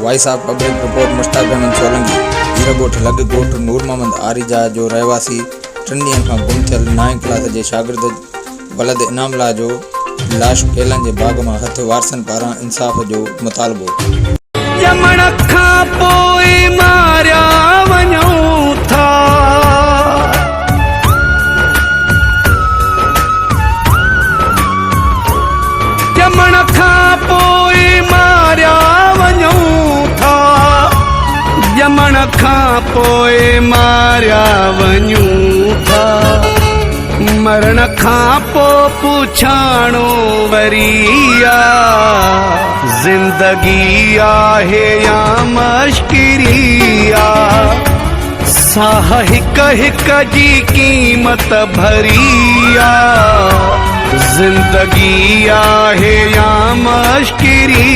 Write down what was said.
Voice of public report Mushtaq Ahmed Solanki Hiragoth लग गोठ नूर मोहम्मद आरिजा जो रहवासी 3 ॾींहनि खां गुम थियल 9 क्लास जे शागिर्द वलद इनामला जो लाश केलनि जे बाग मां हथ वारसनि पारां इंसाफ़ जो मुतालबो। जमण खां पोइ मारिया वञूं था, जमण खां पोइ मारिया वञूं था, जमण खां पोइ मारिया वञूं था, मरण खां पोइ पुछाणो वरिया जिंदगी आहे या मश्किरिया, साह हिक हिक जी कीमत भरिया, जिंदगी आहे या मश्किरिया।